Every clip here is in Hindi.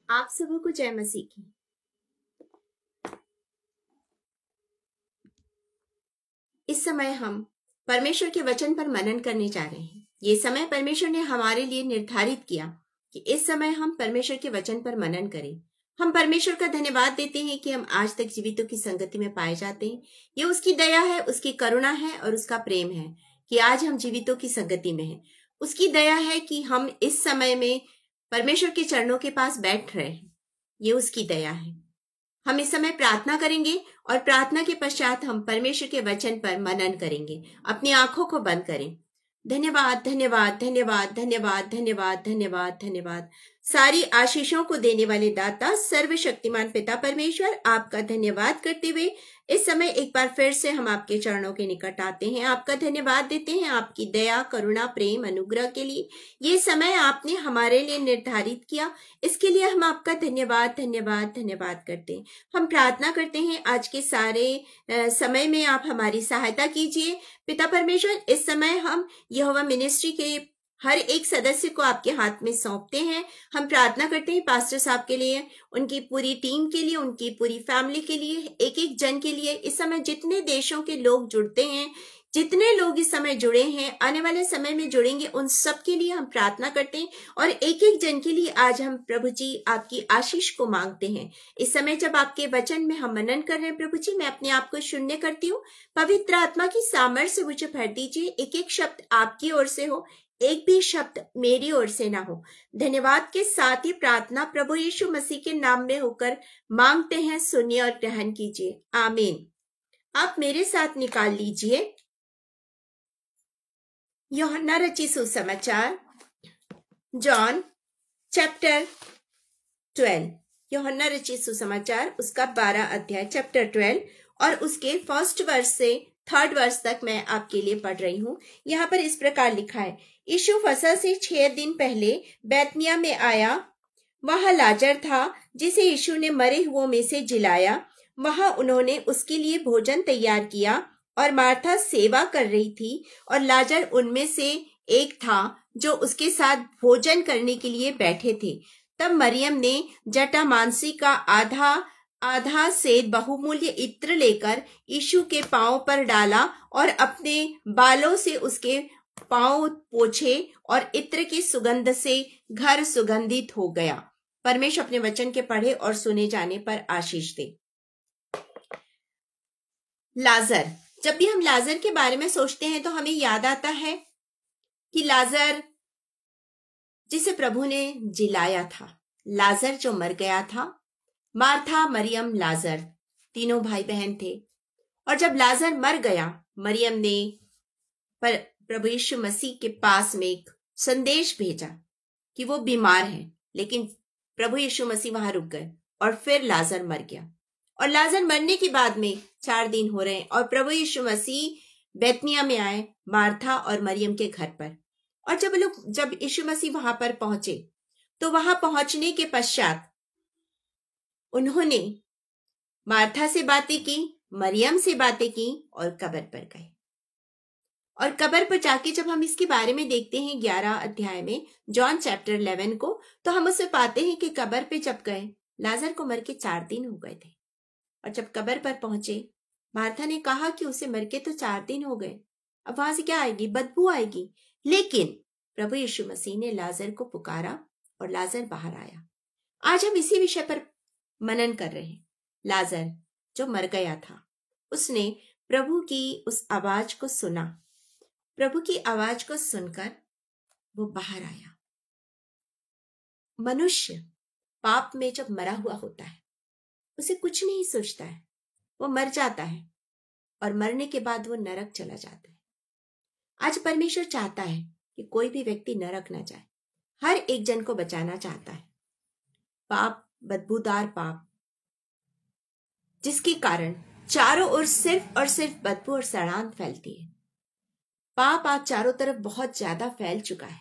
आप सबों को जय मसीह की। इस समय हम परमेश्वर के वचन पर मनन करने जा रहे हैं। ये समय परमेश्वर ने हमारे लिए निर्धारित किया कि इस समय हम परमेश्वर के वचन पर मनन करें। हम परमेश्वर का धन्यवाद देते हैं कि हम आज तक जीवितों की संगति में पाए जाते हैं। ये उसकी दया है, उसकी करुणा है और उसका प्रेम है कि आज हम जीवितों की संगति में हैं। उसकी दया है कि हम इस समय में परमेश्वर के चरणों के पास बैठ रहे हैं। ये उसकी दया है। हम इस समय प्रार्थना करेंगे और प्रार्थना के पश्चात हम परमेश्वर के वचन पर मनन करेंगे। अपनी आंखों को बंद करें। धन्यवाद धन्यवाद धन्यवाद धन्यवाद धन्यवाद धन्यवाद धन्यवाद। सारी आशीषों को देने वाले दाता सर्वशक्तिमान पिता परमेश्वर, आपका धन्यवाद करते हुए इस समय एक बार फिर से हम आपके चरणों के निकट आते हैं। आपका धन्यवाद देते हैं आपकी दया, करुणा, प्रेम, अनुग्रह के लिए। ये समय आपने हमारे लिए निर्धारित किया, इसके लिए हम आपका धन्यवाद धन्यवाद धन्यवाद करते हैं। हम प्रार्थना करते हैं आज के सारे समय में आप हमारी सहायता कीजिए पिता परमेश्वर। इस समय हम यहोवा मिनिस्ट्री के हर एक सदस्य को आपके हाथ में सौंपते हैं। हम प्रार्थना करते हैं पास्टर साहब के लिए, उनकी पूरी टीम के लिए, उनकी पूरी फैमिली के लिए, एक एक जन के लिए। इस समय जितने देशों के लोग जुड़ते हैं, जितने लोग इस समय जुड़े हैं, आने वाले समय में जुड़ेंगे, उन सब के लिए हम प्रार्थना करते हैं और एक एक जन के लिए आज हम प्रभु जी आपकी आशीष को मांगते हैं। इस समय जब आपके वचन में हम मनन कर रहे हैं प्रभु जी, मैं अपने आप को शून्य करती हूँ। पवित्र आत्मा की सामर्थ्य से मुझे भर दीजिए। एक एक शब्द आपकी ओर से हो, एक भी शब्द मेरी ओर से ना हो। धन्यवाद के साथ ही प्रार्थना प्रभु यीशु मसीह के नाम में होकर मांगते हैं। सुनिए और ग्रहण कीजिए, आमीन। आप मेरे साथ निकाल लीजिए यूहन्ना रचित सुसमाचार, जॉन चैप्टर 12। यूहन्ना रचित सुसमाचार उसका 12 अध्याय चैप्टर 12 और उसके फर्स्ट वर्ष से 3rd वर्ष तक मैं आपके लिए पढ़ रही हूँ। यहाँ पर इस प्रकार लिखा है, यीशु फसह से 6 दिन पहले बैतनिय्याह में आया। वहां लाजर था जिसे यीशु ने मरे हुओं में से जिलाया। वहां उन्होंने उसके लिए भोजन तैयार किया और मार्था सेवा कर रही थी और लाजर उनमें से एक था जो उसके साथ भोजन करने के लिए बैठे थे। तब मरियम ने जटामांसी का आधा से बहुमूल्य इत्र लेकर यीशु के पांव पर डाला और अपने बालों से उसके पांव पोछे और इत्र की सुगंध से घर सुगंधित हो गया। परमेश्वर अपने वचन के पढ़े और सुने जाने पर आशीष दे। लाजर, जब भी हम लाजर के बारे में सोचते हैं तो हमें याद आता है कि लाजर जिसे प्रभु ने जिलाया था, लाजर जो मर गया था। मार्था, मरियम, लाजर तीनों भाई बहन थे और जब लाजर मर गया, मरियम ने प्रभु यीशु मसीह के पास में एक संदेश भेजा कि वो बीमार है, लेकिन प्रभु यीशु मसीह वहां रुक गए और फिर लाजर मर गया। और लाजर मरने के बाद में 4 दिन हो रहे हैं और प्रभु यीशु मसीह बैतनिय्याह में आए मार्था और मरियम के घर पर। और जब यीशु मसीह वहां पर पहुंचे तो वहां पहुंचने के पश्चात उन्होंने मार्था से बातें की, मरियम से बातें की और कब्र पर गए। और कब्र पर जाके जब हम इसके बारे में देखते हैं 11 अध्याय में, जॉन चैप्टर 11 को, तो हम उसे पाते हैं कि कब्र पे जब गए, लाजर को मर के 4 दिन हो गए थे। और जब कब्र पर पहुंचे, मार्था ने कहा कि उसे मर के तो 4 दिन हो गए, अब वहां से क्या आएगी, बदबू आएगी। लेकिन प्रभु यीशु मसीह ने लाजर को पुकारा और लाजर बाहर आया। आज हम इसी विषय पर मनन कर रहे हैं। लाजर जो मर गया था, उसने प्रभु की उस आवाज को सुना। प्रभु की आवाज को सुनकर वो बाहर आया। मनुष्य पाप में जब मरा हुआ होता है, उसे कुछ नहीं सोचता है, वो मर जाता है और मरने के बाद वो नरक चला जाता है। आज परमेश्वर चाहता है कि कोई भी व्यक्ति नरक ना जाए, हर एक जन को बचाना चाहता है। पाप, बदबूदार पाप, जिसके कारण चारों ओर सिर्फ और सिर्फ बदबू और सड़ांध फैलती है। पाप आज चारों तरफ बहुत ज्यादा फैल चुका है,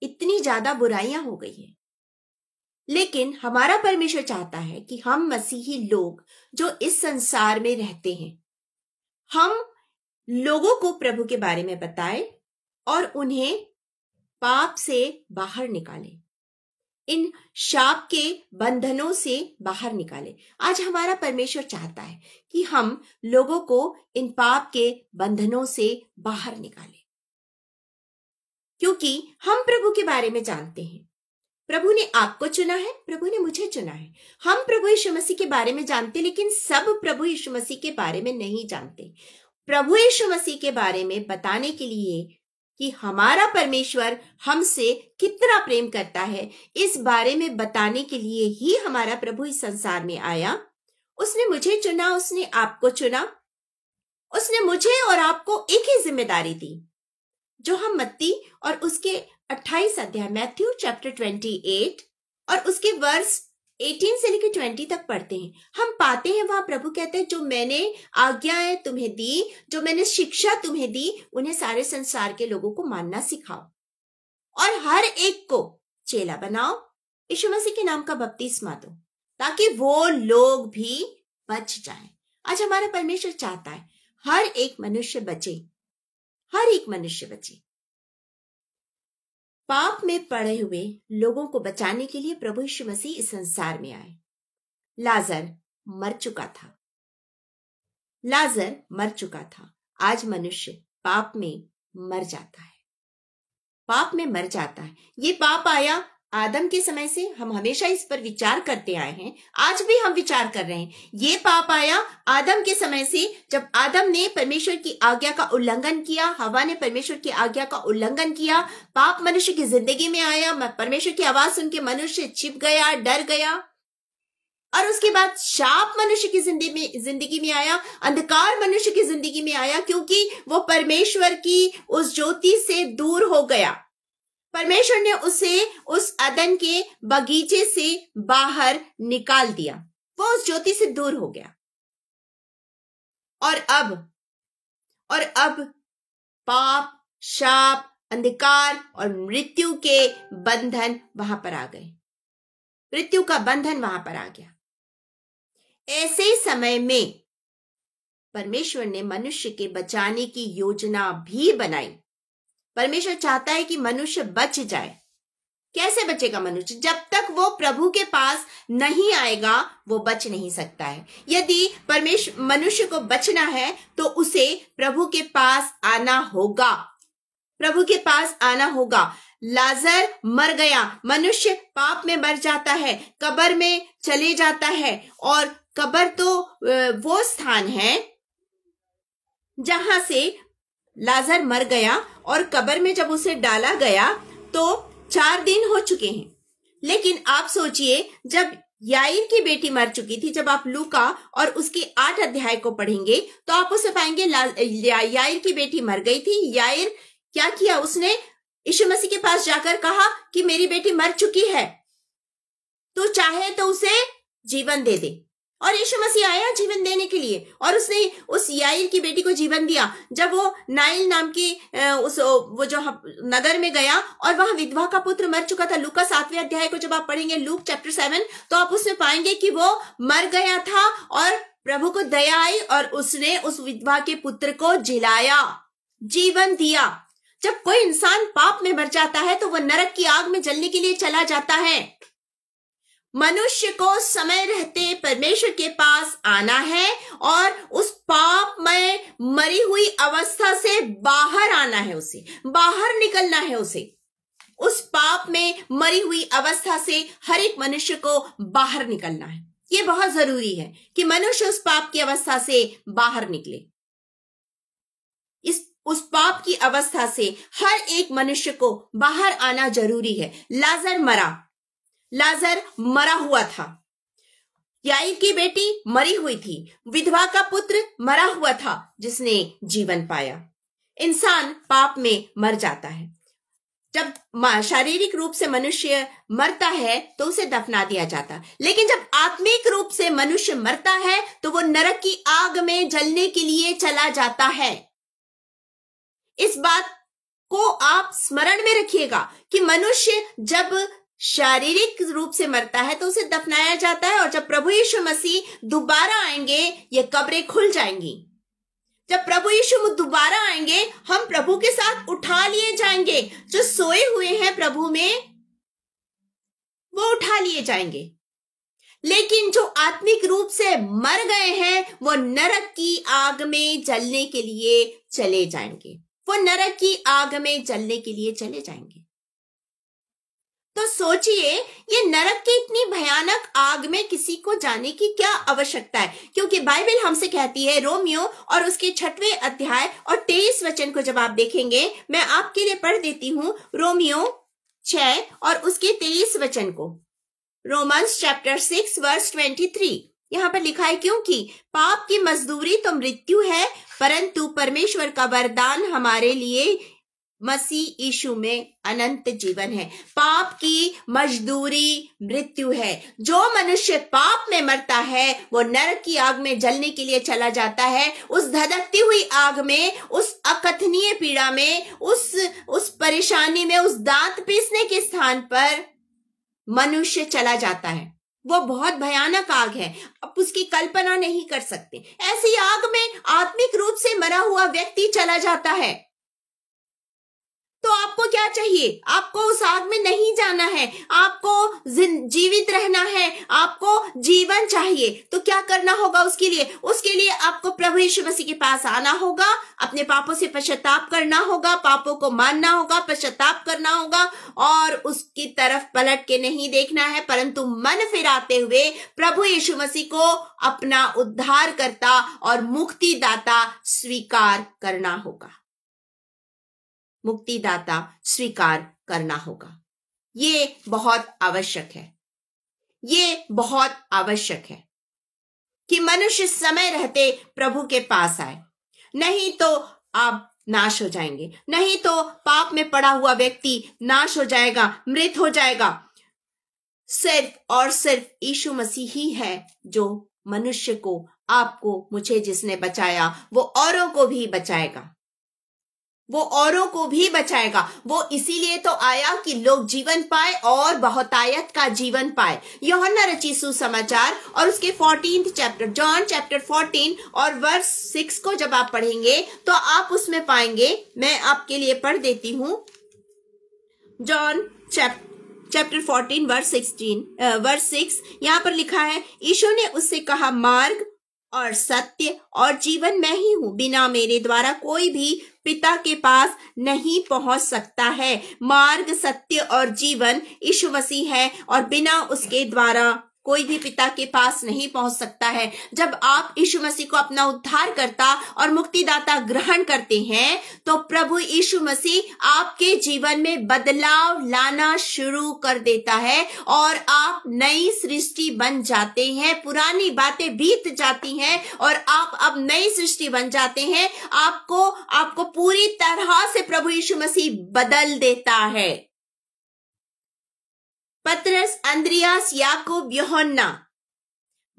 इतनी ज्यादा बुराइयां हो गई है। लेकिन हमारा परमेश्वर चाहता है कि हम मसीही लोग जो इस संसार में रहते हैं, हम लोगों को प्रभु के बारे में बताएं और उन्हें पाप से बाहर निकालें। इन शाप के बंधनों से बाहर निकाले। आज हमारा परमेश्वर चाहता है कि हम लोगों को इन पाप के बंधनों से बाहर निकाले, क्योंकि हम प्रभु के बारे में जानते हैं। प्रभु ने आपको चुना है, प्रभु ने मुझे चुना है। हम प्रभु यीशु मसीह के बारे में जानते, लेकिन सब प्रभु यीशु मसीह के बारे में नहीं जानते। प्रभु यीशु मसीह के बारे में बताने के लिए कि हमारा परमेश्वर हमसे कितना प्रेम करता है, इस बारे में बताने के लिए ही हमारा प्रभु इस संसार में आया। उसने मुझे चुना, उसने आपको चुना, उसने मुझे और आपको एक ही जिम्मेदारी दी, जो हम मत्ती और उसके 28 अध्याय, मैथ्यू चैप्टर 28 और उसके वर्ष 18 से लेकर 20 तक पढ़ते हैं। हम पाते हैं वहां प्रभु कहते हैं, जो मैंने आज्ञाएं तुम्हें दी, जो मैंने शिक्षा तुम्हें दी, उन्हें सारे संसार के लोगों को मानना सिखाओ और हर एक को चेला बनाओ। यीशु मसीह के नाम का बपतिस्मा दो, ताकि वो लोग भी बच जाएं। आज हमारा परमेश्वर चाहता है हर एक मनुष्य बचे, हर एक मनुष्य बचे। पाप में पड़े हुए लोगों को बचाने के लिए प्रभु यीशु मसीह इस संसार में आए। लाजर मर चुका था, लाजर मर चुका था। आज मनुष्य पाप में मर जाता है, पाप में मर जाता है। ये पाप आया आदम के समय से, हम हमेशा इस पर विचार करते आए हैं, आज भी हम विचार कर रहे हैं। ये पाप आया आदम के समय से, जब आदम ने परमेश्वर की आज्ञा का उल्लंघन किया, हवा ने परमेश्वर की आज्ञा का उल्लंघन किया, पाप मनुष्य की जिंदगी में आया। परमेश्वर की आवाज सुन के मनुष्य छिप गया, डर गया, और उसके बाद शाप मनुष्य की जिंदगी में आया, अंधकार मनुष्य की जिंदगी में आया, क्योंकि वो परमेश्वर की उस ज्योति से दूर हो गया। परमेश्वर ने उसे उस अदन के बगीचे से बाहर निकाल दिया, वो उस ज्योति से दूर हो गया। और अब पाप, शाप, अंधकार और मृत्यु के बंधन वहां पर आ गए, मृत्यु का बंधन वहां पर आ गया। ऐसे समय में परमेश्वर ने मनुष्य के बचाने की योजना भी बनाई। परमेश्वर चाहता है कि मनुष्य बच जाए। कैसे बचेगा मनुष्य? जब तक वो प्रभु के पास नहीं आएगा वो बच नहीं सकता है। यदि मनुष्य को बचना है तो उसे प्रभु के पास आना होगा, प्रभु के पास आना होगा। लाजर मर गया, मनुष्य पाप में मर जाता है, कब्र में चले जाता है, और कब्र तो वो स्थान है जहां से लाजर मर गया, और कब्र में जब उसे डाला गया तो 4 दिन हो चुके हैं। लेकिन आप सोचिए, जब याईर की बेटी मर चुकी थी, जब आप लूका और उसके 8 अध्याय को पढ़ेंगे तो आप उसे पाएंगे याईर की बेटी मर गई थी। याईर क्या किया? उसने यीशु मसीह के पास जाकर कहा कि मेरी बेटी मर चुकी है, तू चाहे तो उसे जीवन दे दे। और यीशु मसीह आया जीवन देने के लिए, और उसने उस याईर की बेटी को जीवन दिया। जब वो नाइल नाम की वो जो नगर में गया और वहां विधवा का पुत्र मर चुका था, लूका 7वें अध्याय को जब आप पढ़ेंगे, लूक चैप्टर 7, तो आप उसमें पाएंगे कि वो मर गया था और प्रभु को दया आई और उसने उस विधवा के पुत्र को जिलाया, जीवन दिया। जब कोई इंसान पाप में मर जाता है तो वह नरक की आग में जलने के लिए चला जाता है। मनुष्य को समय रहते परमेश्वर के पास आना है और उस पाप में मरी हुई अवस्था से बाहर आना है, उसे बाहर निकलना है। उसे उस पाप में मरी हुई अवस्था से हर एक मनुष्य को बाहर निकलना है। ये बहुत जरूरी है कि मनुष्य उस पाप की अवस्था से बाहर निकले। उस पाप की अवस्था से हर एक मनुष्य को बाहर आना जरूरी है। लाजर मरा हुआ था, याईर की बेटी मरी हुई थी, विधवा का पुत्र मरा हुआ था जिसने जीवन पाया। इंसान पाप में मर जाता है। जब शारीरिक रूप से मनुष्य मरता है तो उसे दफना दिया जाता, लेकिन जब आत्मिक रूप से मनुष्य मरता है तो वो नरक की आग में जलने के लिए चला जाता है। इस बात को आप स्मरण में रखिएगा कि मनुष्य जब शारीरिक रूप से मरता है तो उसे दफनाया जाता है, और जब प्रभु यीशु मसीह दोबारा आएंगे ये कब्रें खुल जाएंगी। जब प्रभु यीशु दोबारा आएंगे हम प्रभु के साथ उठा लिए जाएंगे। जो सोए हुए हैं प्रभु में, वो उठा लिए जाएंगे। लेकिन जो आत्मिक रूप से मर गए हैं वो नरक की आग में जलने के लिए चले जाएंगे। वो नरक की आग में जलने के लिए चले जाएंगे। तो सोचिए, ये नरक की इतनी भयानक आग में किसी को जाने की क्या आवश्यकता है? क्योंकि बाइबल हमसे कहती है, रोमियो और उसके 6वें अध्याय और 23 वचन को जब आप देखेंगे, मैं आपके लिए पढ़ देती हूं रोमियो 6 और उसके 23 वचन को। रोमन्स चैप्टर 6 वर्स 23 यहाँ पर लिखा है, क्योंकि पाप की मजदूरी तो मृत्यु है, परंतु परमेश्वर का वरदान हमारे लिए मसीह यीशु में अनंत जीवन है। पाप की मजदूरी मृत्यु है। जो मनुष्य पाप में मरता है वो नरक की आग में जलने के लिए चला जाता है। उस धधकती हुई आग में, उस अकथनीय पीड़ा में, उस परेशानी में, उस दांत पीसने के स्थान पर मनुष्य चला जाता है। वो बहुत भयानक आग है, आप उसकी कल्पना नहीं कर सकते। ऐसी आग में आत्मिक रूप से मरा हुआ व्यक्ति चला जाता है। तो आपको क्या चाहिए? आपको उस आग में नहीं जाना है, आपको जीवित रहना है, आपको जीवन चाहिए। तो क्या करना होगा उसके लिए? उसके लिए आपको प्रभु यीशु मसीह के पास आना होगा, अपने पापों से पश्चाताप करना होगा, पापों को मानना होगा, पश्चाताप करना होगा और उसकी तरफ पलट के नहीं देखना है, परंतु मन फिराते हुए प्रभु यीशु मसीह को अपना उद्धारकर्ता और मुक्तिदाता स्वीकार करना होगा। मुक्तिदाता स्वीकार करना होगा। ये बहुत आवश्यक है। ये बहुत आवश्यक है कि मनुष्य समय रहते प्रभु के पास आए, नहीं तो आप नाश हो जाएंगे। नहीं तो पाप में पड़ा हुआ व्यक्ति नाश हो जाएगा, मृत हो जाएगा। सिर्फ और सिर्फ यीशु मसीह ही है जो मनुष्य को, आपको, मुझे जिसने बचाया वो औरों को भी बचाएगा। वो औरों को भी बचाएगा। वो इसीलिए तो आया कि लोग जीवन पाए और बहुतायत का जीवन पाए। यूहन्ना रचित सुसमाचार और उसके 14th चैप्टर, जॉन चैप्टर 14 और वर्स 6 को जब आप पढ़ेंगे तो आप उसमें पाएंगे, मैं आपके लिए पढ़ देती हूं। जॉन चैप्टर 14 वर्स 6 यहां पर लिखा है, यीशु ने उससे कहा, मार्ग और सत्य और जीवन मैं ही हूं, बिना मेरे द्वारा कोई भी पिता के पास नहीं पहुंच सकता है। मार्ग, सत्य और जीवन यीशु मसीह है और बिना उसके द्वारा कोई भी पिता के पास नहीं पहुंच सकता है। जब आप यीशु मसीह को अपना उद्धारकर्ता और मुक्तिदाता ग्रहण करते हैं तो प्रभु यीशु मसीह आपके जीवन में बदलाव लाना शुरू कर देता है और आप नई सृष्टि बन जाते हैं। पुरानी बातें बीत जाती हैं और आप अब नई सृष्टि बन जाते हैं। आपको पूरी तरह से प्रभु यीशु मसीह बदल देता है। पतरस, अंद्रियास, याकूब, यूहन्ना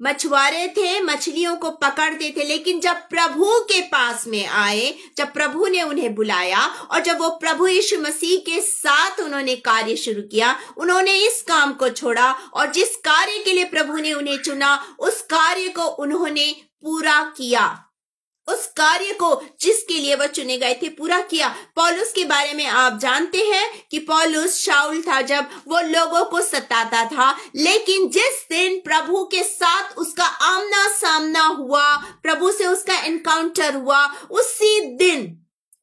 मछुआरे थे, मछलियों को पकड़ते थे, लेकिन जब प्रभु के पास में आए, जब प्रभु ने उन्हें बुलाया और जब वो प्रभु यीशु मसीह के साथ उन्होंने कार्य शुरू किया, उन्होंने इस काम को छोड़ा और जिस कार्य के लिए प्रभु ने उन्हें चुना उस कार्य को उन्होंने पूरा किया। उस कार्य को जिसके लिए वह चुने गए थे पूरा किया। पौलुस के बारे में आप जानते हैं कि पौलुस शाऊल था, जब वो लोगों को सताता था, लेकिन जिस दिन प्रभु के साथ उसका आमना सामना हुआ, प्रभु से उसका एनकाउंटर हुआ, उसी दिन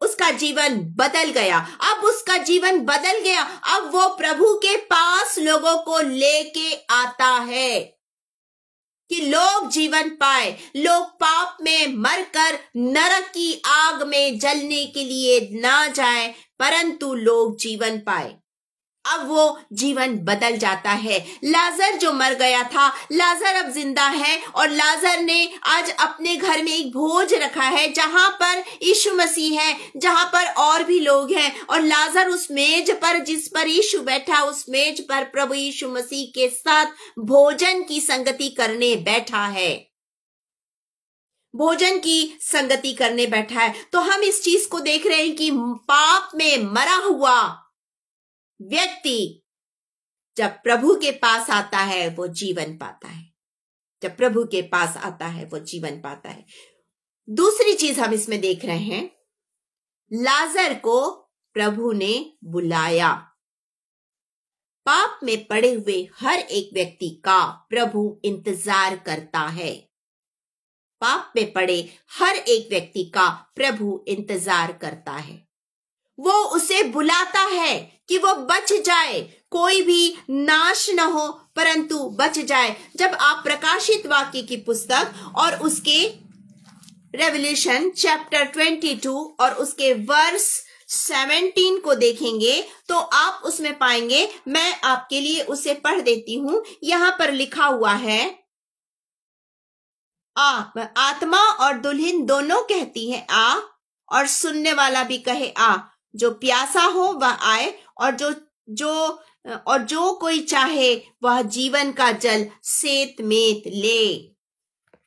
उसका जीवन बदल गया। अब उसका जीवन बदल गया। अब वो प्रभु के पास लोगों को लेके आता है कि लोग जीवन पाए, लोग पाप में मरकर नरक की आग में जलने के लिए ना जाए, परंतु लोग जीवन पाए। अब वो जीवन बदल जाता है। लाजर जो मर गया था, लाजर अब जिंदा है और लाजर ने आज अपने घर में एक भोज रखा है जहां पर यीशु मसीह है, जहां पर और भी लोग हैं और लाजर उस मेज पर, जिस पर यीशु बैठा, उस मेज पर प्रभु यीशु मसीह के साथ भोजन की संगति करने बैठा है। भोजन की संगति करने बैठा है। तो हम इस चीज को देख रहे हैं कि पाप में मरा हुआ व्यक्ति जब प्रभु के पास आता है वो जीवन पाता है। जब प्रभु के पास आता है वो जीवन पाता है। दूसरी चीज हम इसमें देख रहे हैं, लाजर को प्रभु ने बुलाया। पाप में पड़े हुए हर एक व्यक्ति का प्रभु इंतजार करता है। पाप में पड़े हर एक व्यक्ति का प्रभु इंतजार करता है। वो उसे बुलाता है कि वो बच जाए, कोई भी नाश न हो परंतु बच जाए। जब आप प्रकाशित वाक्य की पुस्तक और उसके रेवल्यूशन चैप्टर 22 और उसके वर्स 17 को देखेंगे तो आप उसमें पाएंगे, मैं आपके लिए उसे पढ़ देती हूं। यहां पर लिखा हुआ है, आत्मा और दुल्हन दोनों कहती है आ, और सुनने वाला भी कहे आ। जो प्यासा हो वह आए, और जो कोई चाहे वह जीवन का जल सेत मेत ले।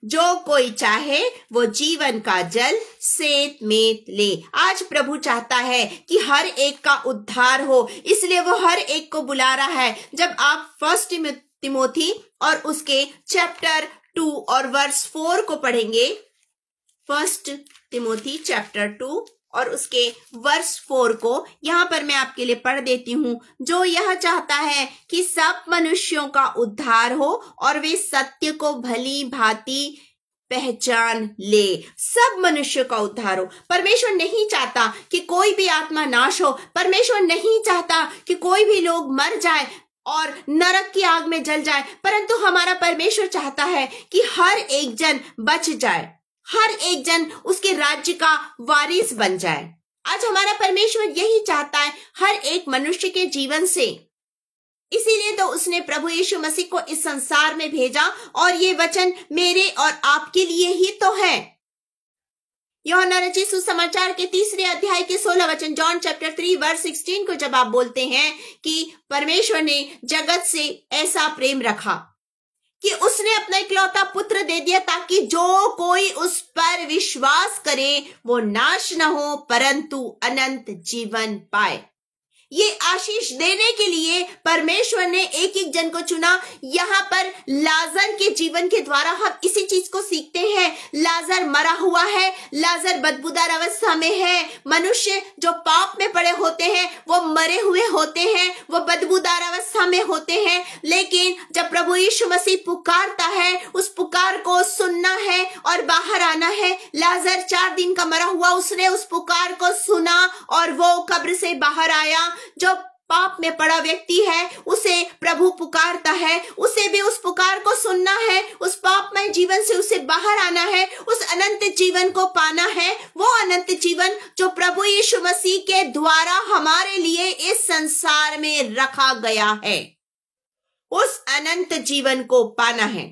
जो कोई चाहे वो जीवन का जल सेत मेत ले। आज प्रभु चाहता है कि हर एक का उद्धार हो, इसलिए वो हर एक को बुला रहा है। जब आप फर्स्ट तिमोथी और उसके चैप्टर 2 और वर्स 4 को पढ़ेंगे, फर्स्ट तिमोथी चैप्टर 2 और उसके वर्स 4 को यहां पर मैं आपके लिए पढ़ देती हूं। जो यह चाहता है कि सब मनुष्यों का उद्धार हो और वे सत्य को भली भांति पहचान ले। सब मनुष्य का उद्धार हो। परमेश्वर नहीं चाहता कि कोई भी आत्मा नाश हो। परमेश्वर नहीं चाहता कि कोई भी लोग मर जाए और नरक की आग में जल जाए, परंतु हमारा परमेश्वर चाहता है कि हर एक जन बच जाए, हर एक जन उसके राज्य का वारिस बन जाए। आज हमारा परमेश्वर यही चाहता है हर एक मनुष्य के जीवन से। इसीलिए तो उसने प्रभु यीशु मसीह को इस संसार में भेजा, और ये वचन मेरे और आपके लिए ही तो है। यूहन्ना रचित सुसमाचार के 3 अध्याय के 16 वचन, जॉन चैप्टर 3 वर्स 16 को जब आप बोलते हैं कि परमेश्वर ने जगत से ऐसा प्रेम रखा कि उसने अपना इकलौता पुत्र दे दिया, ताकि जो कोई उस पर विश्वास करे वो नाश न हो परंतु अनंत जीवन पाए। ये आशीष देने के लिए परमेश्वर ने एक एक जन को चुना। यहाँ पर लाजर के जीवन के द्वारा हम इसी चीज को सीखते हैं। लाजर मरा हुआ है, लाजर बदबूदार अवस्था में है। मनुष्य जो पाप में पड़े होते हैं वो मरे हुए होते हैं, वो बदबूदार अवस्था में होते हैं। लेकिन जब प्रभु यीशु मसीह पुकारता है, उस पुकार को सुनना है और बाहर आना है। लाजर 4 दिन का मरा हुआ, उसने उस पुकार को सुना और वो कब्र से बाहर आया। जो पाप में पड़ा व्यक्ति है उसे प्रभु पुकारता है, उसे भी उस पुकार को सुनना है, उस पापमय जीवन से उसे बाहर आना है, उस अनंत जीवन को पाना है। वो अनंत जीवन जो प्रभु यीशु मसीह के द्वारा हमारे लिए इस संसार में रखा गया है, उस अनंत जीवन को पाना है।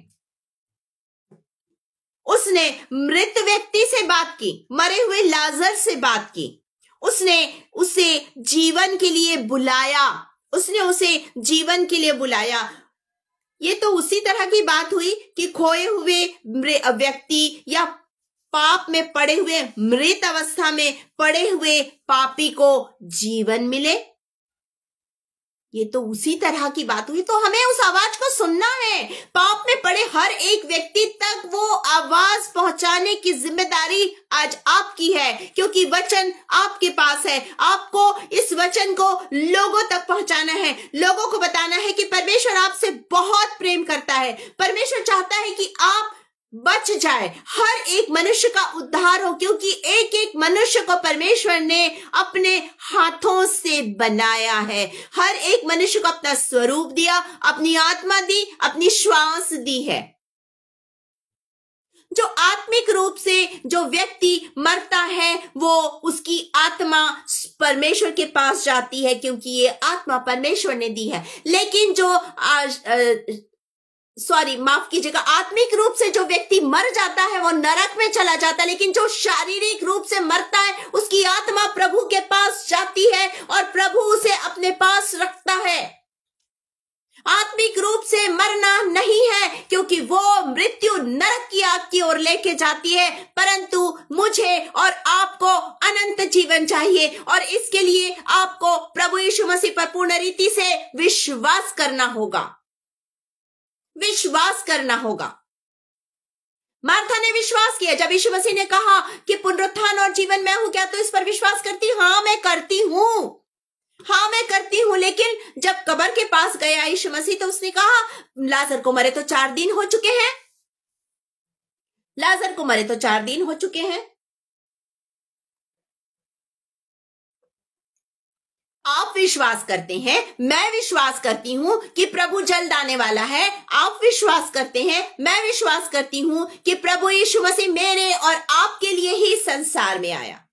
उसने मृत व्यक्ति से बात की, मरे हुए लाजर से बात की, उसने उसे जीवन के लिए बुलाया, उसने उसे जीवन के लिए बुलाया। ये तो उसी तरह की बात हुई कि खोए हुए व्यक्ति या पाप में पड़े हुए, मृत अवस्था में पड़े हुए पापी को जीवन मिले। ये तो उसी तरह की बात हुई। तो हमें उस आवाज को सुनना है। पाप में पड़े हर एक व्यक्ति तक वो आवाज पहुंचाने की जिम्मेदारी आज आपकी है, क्योंकि वचन आपके पास है। आपको इस वचन को लोगों तक पहुंचाना है, लोगों को बताना है कि परमेश्वर आपसे बहुत प्रेम करता है। परमेश्वर चाहता है कि आप बच जाए, हर एक मनुष्य का उद्धार हो, क्योंकि एक एक मनुष्य को परमेश्वर ने अपने हाथों से बनाया है। हर एक मनुष्य को अपना स्वरूप दिया, अपनी आत्मा दी, अपनी श्वास दी है। जो आत्मिक रूप से जो व्यक्ति मरता है वो उसकी आत्मा परमेश्वर के पास जाती है, क्योंकि ये आत्मा परमेश्वर ने दी है। लेकिन जो माफ कीजिएगा, आत्मिक रूप से जो व्यक्ति मर जाता है वो नरक में चला जाता है, लेकिन जो शारीरिक रूप से मरता है उसकी आत्मा प्रभु के पास जाती है और प्रभु उसे अपने पास रखता है। आत्मिक रूप से मरना नहीं है, क्योंकि वो मृत्यु नरक की आग की ओर लेके जाती है, परंतु मुझे और आपको अनंत जीवन चाहिए, और इसके लिए आपको प्रभु यीशु मसीह पर पूर्ण रीति से विश्वास करना होगा। विश्वास करना होगा। मार्था ने विश्वास किया जब यीशु मसीह ने कहा कि पुनरुत्थान और जीवन मैं हूं, क्या तू इस पर विश्वास करती? हाँ, मैं करती हूं। हाँ मैं करती हूँ, लेकिन जब कब्र के पास गया यीशु मसीह तो उसने कहा लाजर को मरे तो 4 दिन हो चुके हैं, लाजर को मरे तो 4 दिन हो चुके हैं। आप विश्वास करते हैं, मैं विश्वास करती हूं कि प्रभु जल्द आने वाला है। आप विश्वास करते हैं, मैं विश्वास करती हूं कि प्रभु यीशु मसीह मेरे और आपके लिए ही संसार में आया।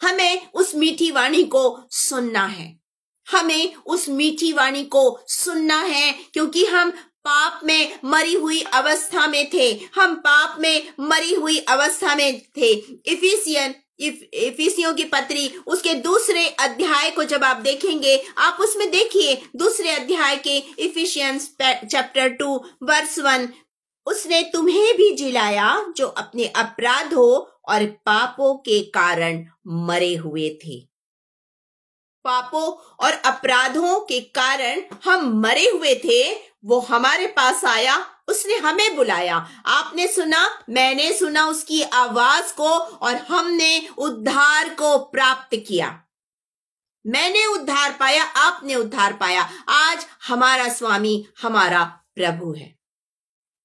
हमें उस मीठी वाणी को सुनना है, हमें उस मीठी वाणी को सुनना है, क्योंकि हम पाप में मरी हुई अवस्था में थे, हम पाप में मरी हुई अवस्था में थे। इफिसियों की पत्री उसके दूसरे अध्याय को जब आप देखेंगे, आप उसमें देखिए दूसरे अध्याय के इफिशियंस चैप्टर 2 वर्स 1, उसने तुम्हें भी जिलाया जो अपने अपराधों और पापों के कारण मरे हुए थे। पापों और अपराधों के कारण हम मरे हुए थे, वो हमारे पास आया, उसने हमें बुलाया। आपने सुना, मैंने सुना उसकी आवाज को और हमने उद्धार को प्राप्त किया। मैंने उद्धार पाया, आपने उद्धार पाया। आज हमारा स्वामी हमारा प्रभु है,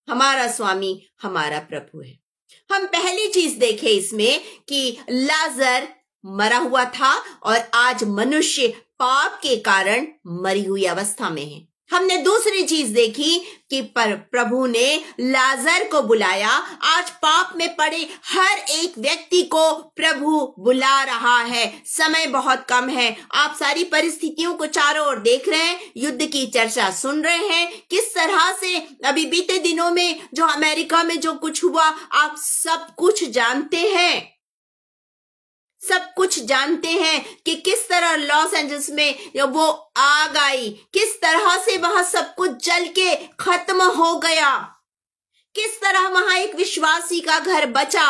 हमारा स्वामी हमारा प्रभु है। हम पहली चीज देखे इसमें कि लाजर मरा हुआ था और आज मनुष्य पाप के कारण मरी हुई अवस्था में है। हमने दूसरी चीज देखी कि प्रभु ने लाजर को बुलाया। आज पाप में पड़े हर एक व्यक्ति को प्रभु बुला रहा है। समय बहुत कम है, आप सारी परिस्थितियों को चारों ओर देख रहे हैं, युद्ध की चर्चा सुन रहे हैं, किस तरह से अभी बीते दिनों में जो अमेरिका में जो कुछ हुआ, आप सब कुछ जानते हैं, सब कुछ जानते हैं कि किस तरह लॉस एंजल्स में वो आग आई, किस तरह से वहां सब कुछ जल के खत्म हो गया, किस तरह वहां एक विश्वासी का घर बचा।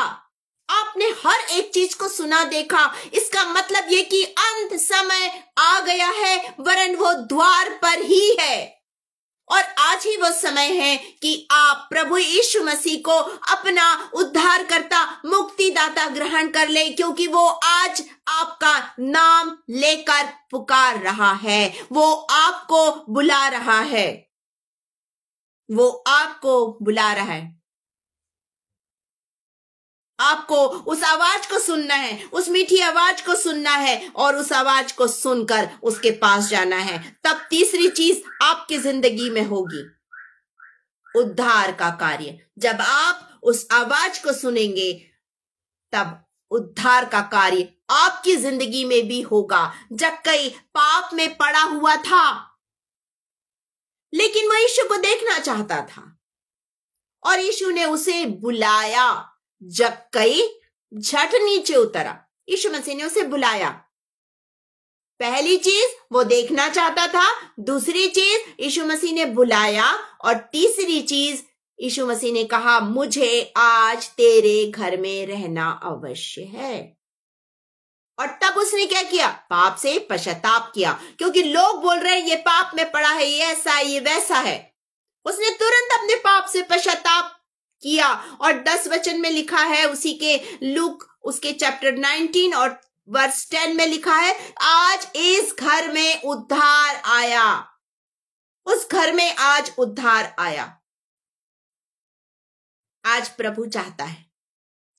आपने हर एक चीज को सुना देखा। इसका मतलब ये कि अंत समय आ गया है, वरन वो द्वार पर ही है। और आज ही वो समय है कि आप प्रभु यीशु मसीह को अपना उद्धारकर्ता मुक्तिदाता ग्रहण कर ले, क्योंकि वो आज आपका नाम लेकर पुकार रहा है, वो आपको बुला रहा है, वो आपको बुला रहा है। आपको उस आवाज को सुनना है, उस मीठी आवाज को सुनना है और उस आवाज को सुनकर उसके पास जाना है। तब तीसरी चीज आपकी जिंदगी में होगी, उद्धार का कार्य। जब आप उस आवाज को सुनेंगे तब उद्धार का कार्य आपकी जिंदगी में भी होगा। जक्कई पाप में पड़ा हुआ था, लेकिन वह यीशु को देखना चाहता था और यीशु ने उसे बुलाया। जक्कई झट नीचे उतरा, यीशु मसीह ने उसे बुलाया। पहली चीज वो देखना चाहता था, दूसरी चीज यीशु मसीह ने बुलाया, और तीसरी चीज यीशु मसीह ने कहा मुझे आज तेरे घर में रहना अवश्य है। और तब उसने क्या किया? पाप से पश्चाताप किया, क्योंकि लोग बोल रहे हैं ये पाप में पड़ा है, ये ऐसा है, ये वैसा है। उसने तुरंत अपने पाप से पश्चाताप किया। और 10 वचन में लिखा है, उसी के लूक उसके चैप्टर 19 और वर्स 10 में लिखा है, आज इस घर में उद्धार आया, उस घर में आज उद्धार आया। आज प्रभु चाहता है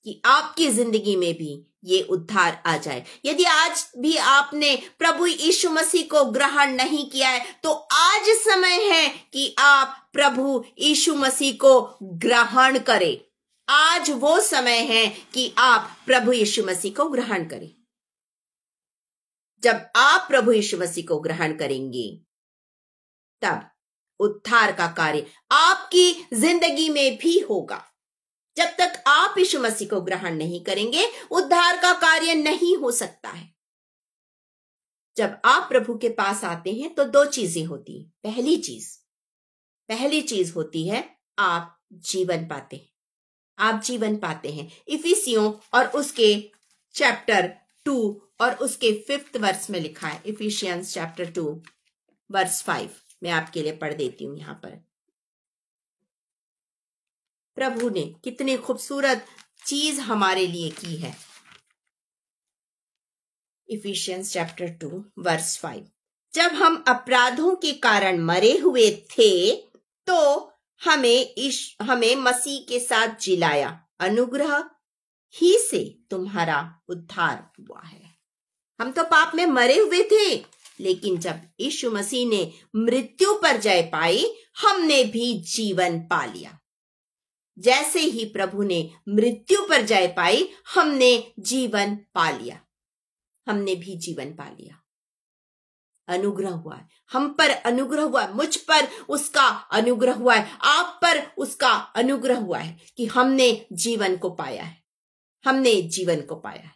कि आपकी जिंदगी में भी ये उद्धार आ जाए। यदि आज भी आपने प्रभु यीशु मसीह को ग्रहण नहीं किया है, तो आज समय है कि आप प्रभु यीशु मसीह को ग्रहण करें। आज वो समय है कि आप प्रभु यीशु मसीह को ग्रहण करें। जब आप प्रभु यीशु मसीह को ग्रहण करेंगे, तब उद्धार का कार्य आपकी जिंदगी में भी होगा। जब तक आप यीशु मसीह को ग्रहण नहीं करेंगे, उद्धार का कार्य नहीं हो सकता है। जब आप प्रभु के पास आते हैं तो 2 चीजें होती हैं। पहली चीज होती है आप जीवन पाते हैं, आप जीवन पाते हैं। इफिसियों और उसके चैप्टर 2 और उसके 5th वर्स में लिखा है, इफिशियंस चैप्टर 2 वर्स 5, मैं आपके लिए पढ़ देती हूं। यहां पर प्रभु ने कितनी खूबसूरत चीज हमारे लिए की है। Ephesians chapter 2 verse 5। जब हम अपराधों के कारण मरे हुए थे तो हमें मसीह के साथ जिलाया, अनुग्रह ही से तुम्हारा उद्धार हुआ है। हम तो पाप में मरे हुए थे, लेकिन जब यीशु मसीह ने मृत्यु पर जय पाई, हमने भी जीवन पा लिया। जैसे ही प्रभु ने मृत्यु पर जय पाई, हमने जीवन पा लिया। हमने भी जीवन पा लिया। अनुग्रह हुआ है, हम पर अनुग्रह हुआ है, मुझ पर उसका अनुग्रह हुआ है, आप पर उसका अनुग्रह हुआ है कि हमने जीवन को पाया है। हमने जीवन को पाया है।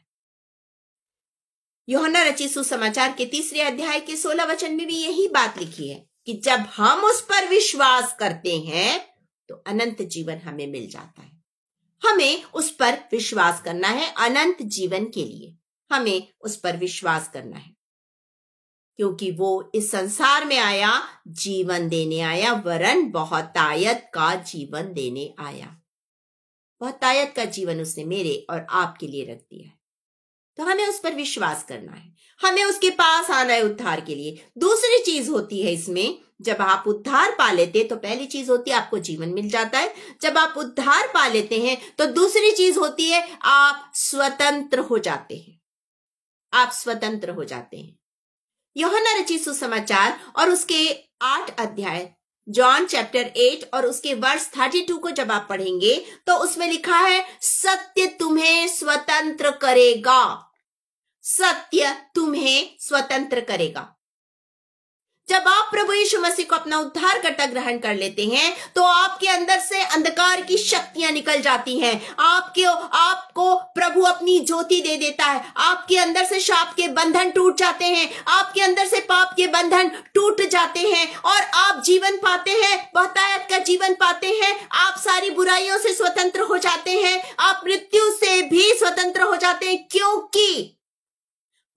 यूहन्ना रचित सुसमाचार के 3 अध्याय के 16 वचन में भी यही बात लिखी है कि जब हम उस पर विश्वास करते हैं तो अनंत जीवन हमें मिल जाता है। हमें उस पर विश्वास करना है। अनंत जीवन के लिए हमें उस पर विश्वास करना है, क्योंकि वो इस संसार में आया, जीवन देने आया, वरन बहुतायत का जीवन देने आया। बहुतायत का जीवन उसने मेरे और आपके लिए रख दिया है। तो हमें उस पर विश्वास करना है। हमें उसके पास आना है उद्धार के लिए। दूसरी चीज होती है इसमें, जब आप उद्धार पा लेते तो पहली चीज होती है आपको जीवन मिल जाता है। जब आप उद्धार पा लेते हैं तो दूसरी चीज होती है आप स्वतंत्र हो जाते हैं। आप स्वतंत्र हो जाते हैं। यूहन्ना रचित सुसमाचार और उसके 8 अध्याय, जॉन चैप्टर 8 और उसके वर्स 32 को जब आप पढ़ेंगे तो उसमें लिखा है, सत्य तुम्हें स्वतंत्र करेगा। सत्य तुम्हें स्वतंत्र करेगा। जब आप प्रभु यीशु मसीह को अपना उद्धारकर्ता ग्रहण कर लेते हैं तो आपके अंदर से अंधकार की शक्तियां निकल जाती हैं। आपको प्रभु अपनी ज्योति दे देता है। आपके अंदर से शाप के बंधन टूट जाते हैं। आपके अंदर से पाप के बंधन टूट जाते हैं और आप जीवन पाते हैं, बहुतायत का जीवन पाते हैं। आप सारी बुराइयों से स्वतंत्र हो जाते हैं। आप मृत्यु से भी स्वतंत्र हो जाते हैं, क्योंकि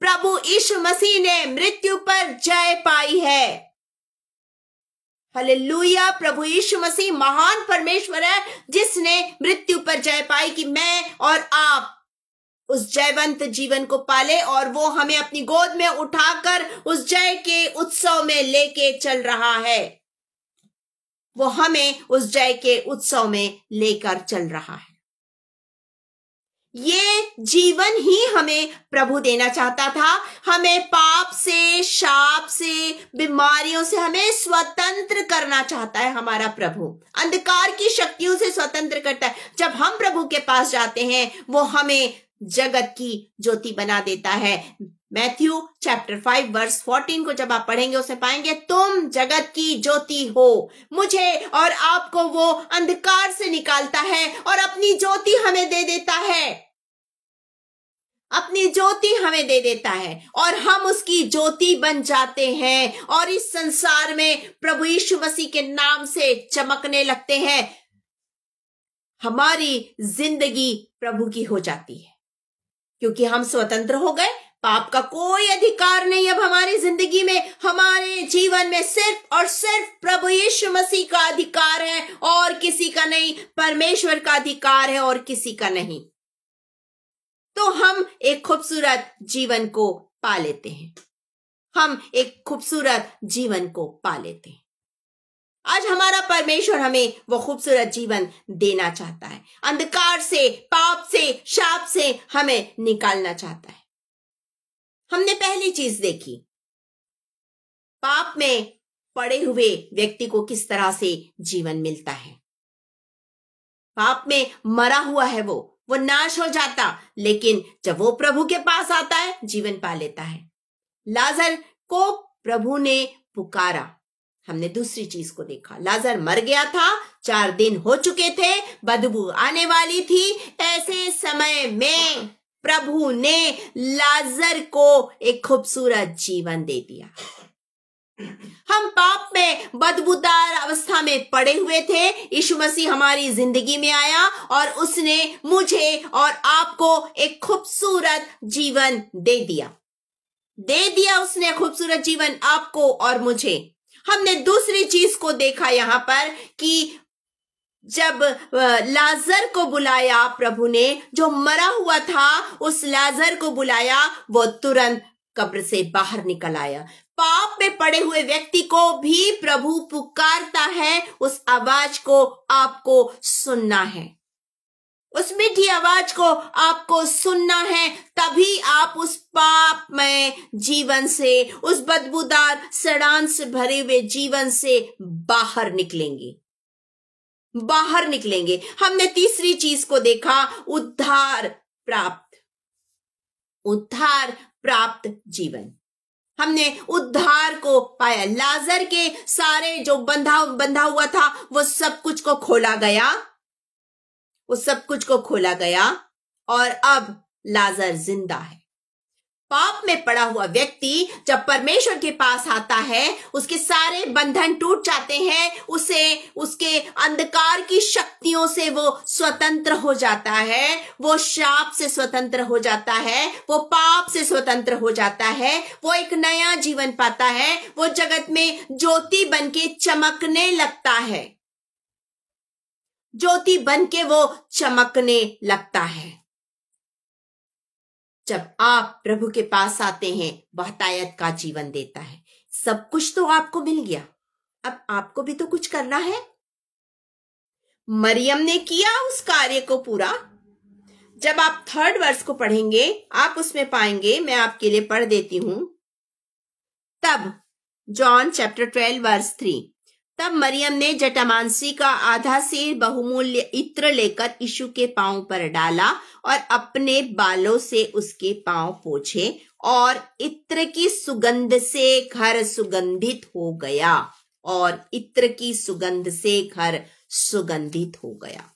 प्रभु यीशु मसीह ने मृत्यु पर जय पाई है। हालेलुया। प्रभु यीशु मसीह महान परमेश्वर है जिसने मृत्यु पर जय पाई कि मैं और आप उस जयवंत जीवन को पाले, और वो हमें अपनी गोद में उठाकर उस जय के उत्सव में लेके चल रहा है। वो हमें उस जय के उत्सव में लेकर चल रहा है। ये जीवन ही हमें प्रभु देना चाहता था। हमें पाप से, शाप से, बीमारियों से हमें स्वतंत्र करना चाहता है हमारा प्रभु। अंधकार की शक्तियों से स्वतंत्र करता है। जब हम प्रभु के पास जाते हैं वो हमें जगत की ज्योति बना देता है। मैथ्यू चैप्टर 5 वर्स 14 को जब आप पढ़ेंगे उसमें पाएंगे, तुम जगत की ज्योति हो। मुझे और आपको वो अंधकार से निकालता है और अपनी ज्योति हमें दे देता है। अपनी ज्योति हमें दे देता है और हम उसकी ज्योति बन जाते हैं और इस संसार में प्रभु यीशु मसीह के नाम से चमकने लगते हैं। हमारी जिंदगी प्रभु की हो जाती है क्योंकि हम स्वतंत्र हो गए। पाप का कोई अधिकार नहीं अब हमारी जिंदगी में, हमारे जीवन में सिर्फ और सिर्फ प्रभु यीशु मसीह का अधिकार है और किसी का नहीं। परमेश्वर का अधिकार है और किसी का नहीं। तो हम एक खूबसूरत जीवन को पा लेते हैं। हम एक खूबसूरत जीवन को पा लेते हैं। आज हमारा परमेश्वर हमें वो खूबसूरत जीवन देना चाहता है। अंधकार से, पाप से, शाप से हमें निकालना चाहता है। हमने पहली चीज देखी, पाप में पड़े हुए व्यक्ति को किस तरह से जीवन मिलता है। पाप में मरा हुआ है वो नाश हो जाता, लेकिन जब वो प्रभु के पास आता है जीवन पा लेता है। लाजर को प्रभु ने पुकारा। हमने दूसरी चीज को देखा, लाजर मर गया था, 4 दिन हो चुके थे, बदबू आने वाली थी। ऐसे समय में प्रभु ने लाजर को एक खूबसूरत जीवन दे दिया। हम पाप में बदबूदार अवस्था में पड़े हुए थे। यीशु मसीह हमारी जिंदगी में आया और उसने मुझे और आपको एक खूबसूरत जीवन दे दिया। उसने खूबसूरत जीवन आपको और मुझे। हमने दूसरी चीज को देखा यहां पर कि जब लाजर को बुलाया प्रभु ने, जो मरा हुआ था उस लाजर को बुलाया, वो तुरंत कब्र से बाहर निकल आया। पाप में पड़े हुए व्यक्ति को भी प्रभु पुकारता है, उस आवाज को आपको सुनना है, उस मीठी आवाज को आपको सुनना है, तभी आप उस पाप में जीवन से, उस बदबूदार सड़ान से भरे हुए जीवन से बाहर निकलेंगे, बाहर निकलेंगे। हमने तीसरी चीज को देखा, उद्धार प्राप्त जीवन। हमने उद्धार को पाया। लाजर के सारे जो बंधा हुआ था वो सब कुछ को खोला गया, उस सब कुछ को खोला गया और अब लाजर जिंदा है। पाप में पड़ा हुआ व्यक्ति जब परमेश्वर के पास आता है, उसके सारे बंधन टूट जाते हैं, उसे उसके अंधकार की शक्तियों से वो स्वतंत्र हो जाता है, वो शाप से स्वतंत्र हो जाता है, वो पाप से स्वतंत्र हो जाता है, वो एक नया जीवन पाता है, वो जगत में ज्योति बनके चमकने लगता है, ज्योति बनके वो चमकने लगता है। जब आप प्रभु के पास आते हैं, बहुतायत का जीवन देता है। सब कुछ तो आपको मिल गया, अब आपको भी तो कुछ करना है। मरियम ने किया उस कार्य को पूरा। जब आप 3rd वर्ष को पढ़ेंगे, आप उसमें पाएंगे, मैं आपके लिए पढ़ देती हूं। तब जॉन चैप्टर 12 वर्स 3, तब मरियम ने जटामांसी का आधा सेर बहुमूल्य इत्र लेकर यीशु के पांव पर डाला और अपने बालों से उसके पांव पोंछे, और इत्र की सुगंध से घर सुगंधित हो गया, और इत्र की सुगंध से घर सुगंधित हो गया।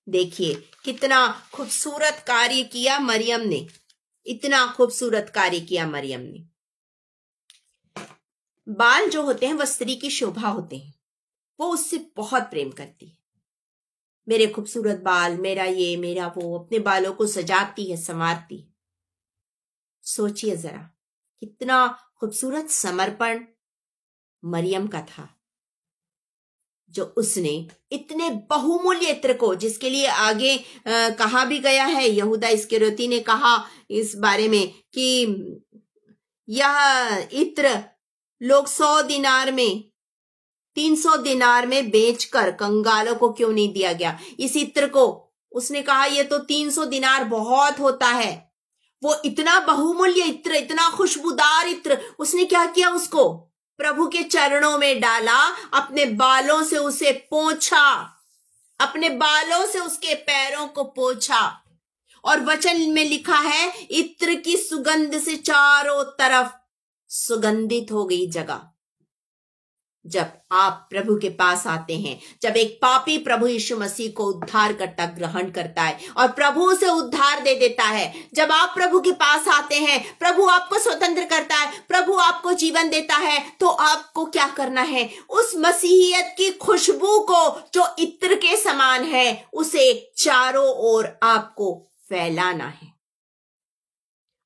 देखिए कितना खूबसूरत कार्य किया मरियम ने, इतना खूबसूरत कार्य किया मरियम ने। बाल जो होते हैं वह स्त्री की शोभा होते हैं, वो उससे बहुत प्रेम करती है। मेरे खूबसूरत बाल, मेरा ये मेरा वो, अपने बालों को सजाती है, संवारती है। सोचिए जरा कितना खूबसूरत समर्पण मरियम का था, जो उसने इतने बहुमूल्य इत्र को, जिसके लिए आगे कहा भी गया है, यहूदा इस्करियोती ने कहा इस बारे में कि यह इत्र लोग 100 दिनार में, 300 दिनार में बेचकर कंगालों को क्यों नहीं दिया गया। इस इत्र को उसने कहा ये तो 300 दिनार बहुत होता है। वो इतना बहुमूल्य इत्र, इतना खुशबूदार इत्र, उसने क्या किया, उसको प्रभु के चरणों में डाला, अपने बालों से उसे पोंछा, अपने बालों से उसके पैरों को पोंछा। और वचन में लिखा है इत्र की सुगंध से चारों तरफ सुगंधित हो गई जगह। जब आप प्रभु के पास आते हैं, जब एक पापी प्रभु यीशु मसीह को उद्धारकर्ता ग्रहण करता है और प्रभु उसे उद्धार दे देता है, जब आप प्रभु के पास आते हैं, प्रभु आपको स्वतंत्र करता है, प्रभु आपको जीवन देता है, तो आपको क्या करना है, उस मसीहियत की खुशबू को जो इत्र के समान है, उसे चारों ओर आपको फैलाना है,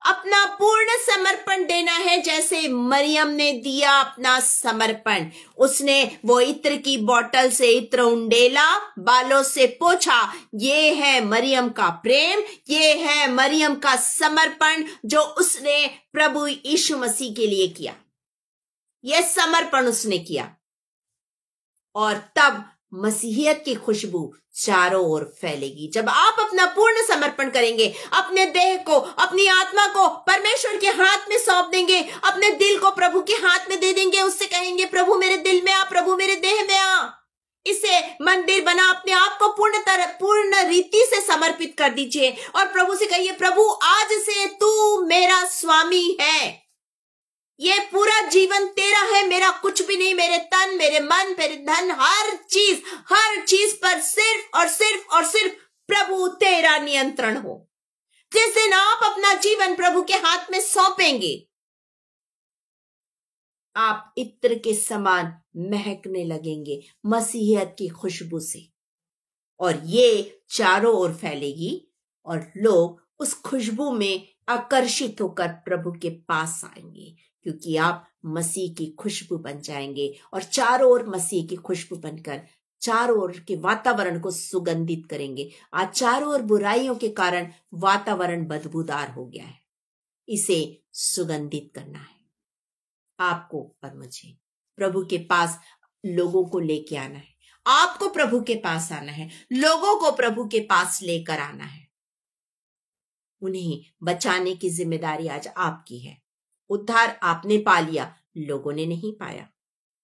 अपना पूर्ण समर्पण देना है। जैसे मरियम ने दिया अपना समर्पण, उसने वो इत्र की बोतल से इत्र उंडेला, बालों से पोंछा। ये है मरियम का प्रेम, ये है मरियम का समर्पण जो उसने प्रभु यीशु मसीह के लिए किया। यह समर्पण उसने किया और तब मसीहियत की खुशबू चारों ओर फैलेगी। जब आप अपना पूर्ण समर्पण करेंगे, अपने देह को, अपनी आत्मा को परमेश्वर के हाथ में सौंप देंगे, अपने दिल को प्रभु के हाथ में दे देंगे, उससे कहेंगे प्रभु मेरे दिल में आ, प्रभु मेरे देह में आ, इसे मंदिर बना, अपने आप को पूर्ण रीति से समर्पित कर दीजिए और प्रभु से कहिए प्रभु आज से तू मेरा स्वामी है, ये पूरा जीवन तेरा है, मेरा कुछ भी नहीं, मेरे तन, मेरे मन, मेरे धन, हर चीज पर सिर्फ और सिर्फ और सिर्फ प्रभु तेरा नियंत्रण हो। जिस दिन आप अपना जीवन प्रभु के हाथ में सौंपेंगे, आप इत्र के समान महकने लगेंगे मसीहियत की खुशबू से, और ये चारों ओर फैलेगी और लोग उस खुशबू में आकर्षित होकर प्रभु के पास आएंगे, क्योंकि आप मसीह की खुशबू बन जाएंगे और चारों ओर मसीह की खुशबू बनकर चारों ओर के वातावरण को सुगंधित करेंगे। आज चारों ओर बुराइयों के कारण वातावरण बदबूदार हो गया है, इसे सुगंधित करना है। आपको और मुझे प्रभु के पास लोगों को लेके आना है। आपको प्रभु के पास आना है, लोगों को प्रभु के पास लेकर आना है। उन्हें बचाने की जिम्मेदारी आज आपकी है। उद्धार आपने पा लिया, लोगों ने नहीं पाया।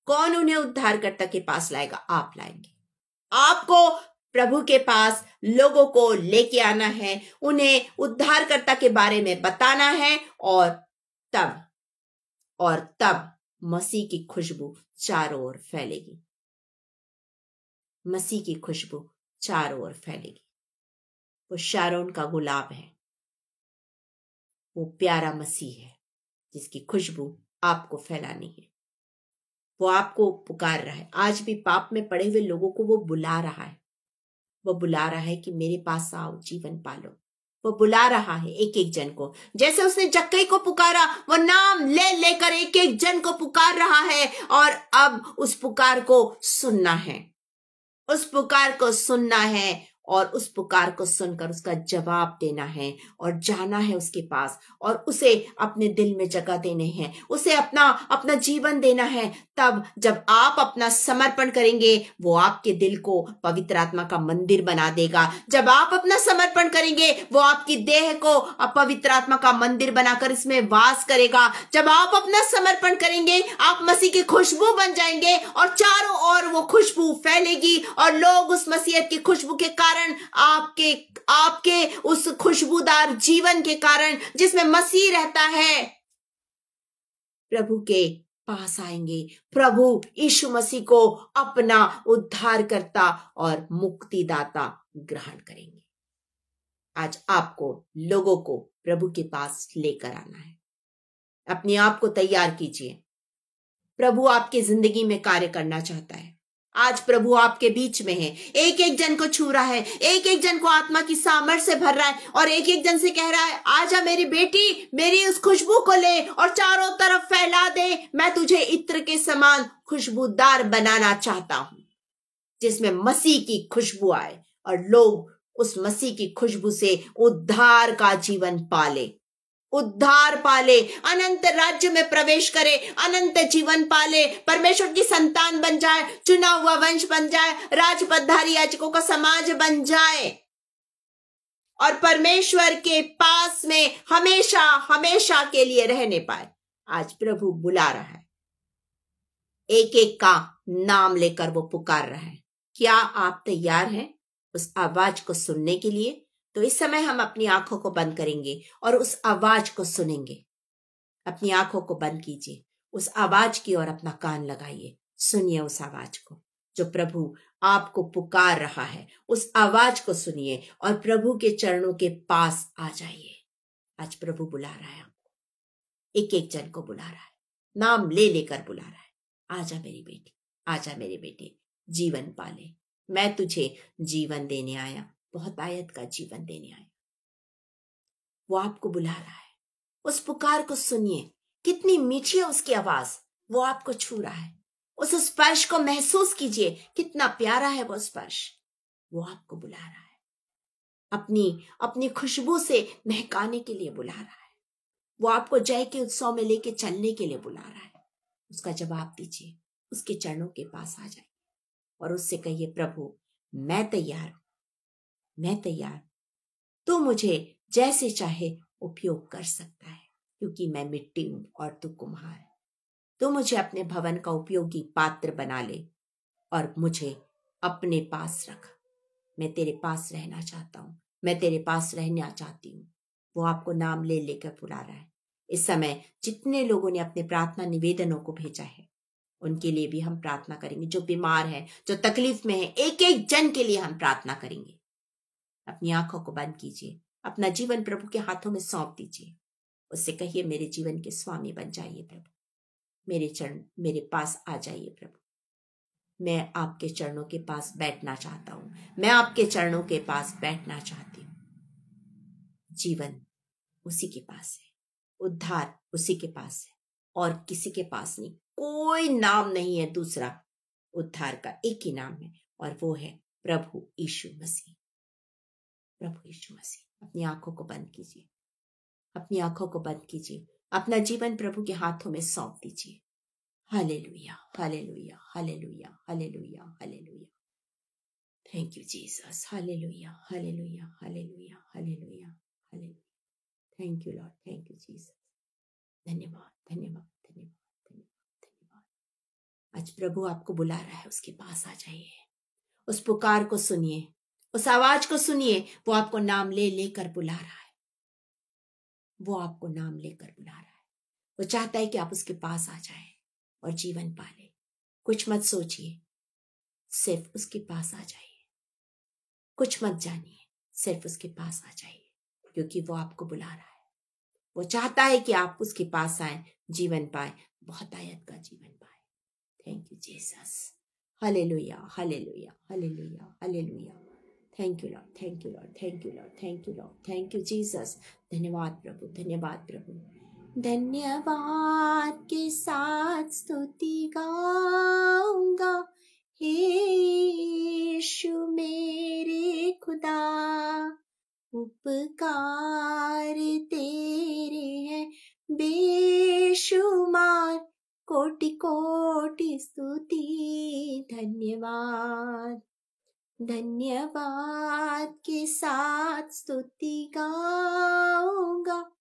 कौन उन्हें उद्धारकर्ता के पास लाएगा? आप लाएंगे। आपको प्रभु के पास लोगों को लेके आना है, उन्हें उद्धारकर्ता के बारे में बताना है, और तब मसीह की खुशबू चारों ओर फैलेगी। मसीह की खुशबू चारों ओर फैलेगी। वो शारोन का गुलाब है, वो प्यारा मसीह है जिसकी खुशबू आपको फैलानी है। वो आपको पुकार रहा है। आज भी पाप में पड़े हुए लोगों को वो बुला रहा है। वो बुला रहा है कि मेरे पास आओ, जीवन पालो। वो बुला रहा है एक एक जन को, जैसे उसने जक्कई को पुकारा। वो नाम ले लेकर एक एक जन को पुकार रहा है, और अब उस पुकार को सुनना है, उस पुकार को सुनना है, और उस पुकार को सुनकर उसका जवाब देना है, और जाना है उसके पास, और उसे अपने दिल में जगह देने हैं, उसे अपना जीवन देना है। तब जब आप अपना समर्पण करेंगे, वो आपके दिल को पवित्र आत्मा का मंदिर बना देगा। जब आप अपना समर्पण करेंगे, वो आपकी देह को पवित्र आत्मा का मंदिर बनाकर इसमें वास करेगा। जब आप अपना समर्पण करेंगे, आप मसीह की खुशबू बन जाएंगे, और चारों ओर वो खुशबू फैलेगी, और लोग उस मसीहत की खुशबू के कारण, आपके उस खुशबूदार जीवन के कारण जिसमें मसीह रहता है, प्रभु के पास आएंगे। प्रभु यीशु मसीह को अपना उद्धारकर्ता और मुक्तिदाता ग्रहण करेंगे। आज आपको लोगों को प्रभु के पास लेकर आना है। अपने आप को तैयार कीजिए। प्रभु आपकी जिंदगी में कार्य करना चाहता है। आज प्रभु आपके बीच में है, एक एक जन को छू रहा है, एक एक जन को आत्मा की सामर्थ से भर रहा है, और एक एक जन से कह रहा है, आजा मेरी बेटी, मेरी उस खुशबू को ले और चारों तरफ फैला दे। मैं तुझे इत्र के समान खुशबूदार बनाना चाहता हूं, जिसमें मसीह की खुशबू आए और लोग उस मसीह की खुशबू से उद्धार का जीवन पाले, उद्धार पाले, अनंत राज्य में प्रवेश करे, अनंत जीवन पाले, परमेश्वर की संतान बन जाए, चुना हुआ वंश बन जाए, राजपदधारी याजकों का समाज बन जाए, और परमेश्वर के पास में हमेशा हमेशा के लिए रहने पाए। आज प्रभु बुला रहा है, एक एक का नाम लेकर वो पुकार रहा है। क्या आप तैयार हैं उस आवाज को सुनने के लिए? तो इस समय हम अपनी आंखों को बंद करेंगे और उस आवाज को सुनेंगे। अपनी आंखों को बंद कीजिए, उस आवाज की ओर अपना कान लगाइए, सुनिए उस आवाज को जो प्रभु आपको पुकार रहा है। उस आवाज को सुनिए और प्रभु के चरणों के पास आ जाइए। आज प्रभु बुला रहा है आपको, एक एक जन को बुला रहा है, नाम ले लेकर बुला रहा है। आजा मेरी बेटी, आजा मेरे बेटे, जीवन पाले, मैं तुझे जीवन देने आया, बहुत आयत का जीवन देने आया। वो आपको बुला रहा है, उस पुकार को सुनिए। कितनी मीठी है उसकी आवाज, वो आपको छू रहा है। उस स्पर्श को महसूस कीजिए, कितना प्यारा है वो स्पर्श। वो आपको बुला रहा है, अपनी खुशबू से महकाने के लिए बुला रहा है। वो आपको जय के उत्सव में लेके चलने के लिए बुला रहा है। उसका जवाब दीजिए, उसके चरणों के पास आ जाइए और उससे कहिए, प्रभु मैं तैयार हूं, मैं तैयार, तू मुझे जैसे चाहे उपयोग कर सकता है, क्योंकि मैं मिट्टी हूं और तू कुम्हार है। तू मुझे अपने भवन का उपयोगी पात्र बना ले और मुझे अपने पास रख। मैं तेरे पास रहना चाहता हूं, मैं तेरे पास रहना चाहती हूँ। वो आपको नाम ले लेकर बुला रहा है। इस समय जितने लोगों ने अपने प्रार्थना निवेदनों को भेजा है, उनके लिए भी हम प्रार्थना करेंगे। जो बीमार है, जो तकलीफ में है, एक एक जन के लिए हम प्रार्थना करेंगे। अपनी आंखों को बंद कीजिए, अपना जीवन प्रभु के हाथों में सौंप दीजिए। उससे कहिए, मेरे जीवन के स्वामी बन जाइए प्रभु, मेरे चरण मेरे पास आ जाइए प्रभु। मैं आपके चरणों के पास बैठना चाहता हूं, मैं आपके चरणों के पास बैठना चाहती हूँ। जीवन उसी के पास है, उद्धार उसी के पास है, और किसी के पास नहीं। कोई नाम नहीं है दूसरा, उद्धार का एक ही नाम है, और वो है प्रभु यीशु मसीह। प्रभु यीशु मसीह। अपनी आंखों को बंद कीजिए, अपनी आंखों को बंद कीजिए, अपना जीवन प्रभु के हाथों में सौंप दीजिए। Hallelujah, hallelujah, hallelujah, hallelujah, hallelujah. Thank you Jesus. Hallelujah, hallelujah, hallelujah, hallelujah, hallelujah. Thank you Lord, thank you Jesus. धन्यवाद, धन्यवाद, धन्यवाद, धन्यवाद, धन्यवाद। आज प्रभु आपको बुला रहा है, उसके पास आ जाइए, उस पुकार को सुनिए, उस आवाज को सुनिए। वो आपको नाम ले लेकर बुला रहा है, वो आपको नाम लेकर बुला रहा है। वो चाहता है कि आप उसके पास आ जाएं और जीवन पाले। कुछ मत सोचिए, सिर्फ उसके पास आ जाइए। कुछ मत जानिए, सिर्फ उसके पास आ जाइए, क्योंकि वो आपको बुला रहा है। वो चाहता है कि आप उसके पास आए, जीवन पाए, बहुत आयत का जीवन पाए। Thank you Jesus. Hallelujah, hallelujah, hallelujah, hallelujah. Thank you Lord, thank you Lord, thank you Lord, thank you Lord, thank you Jesus. धन्यवाद प्रभु, धन्यवाद प्रभु। धन्यवाद के साथ स्तुति गाऊंगा, हे यीशु मेरे खुदा। उपकार तेरे हैं बेशुमार, कोटि कोटि स्तुति। धन्यवाद, धन्यवाद के साथ स्तुति गाऊंगा,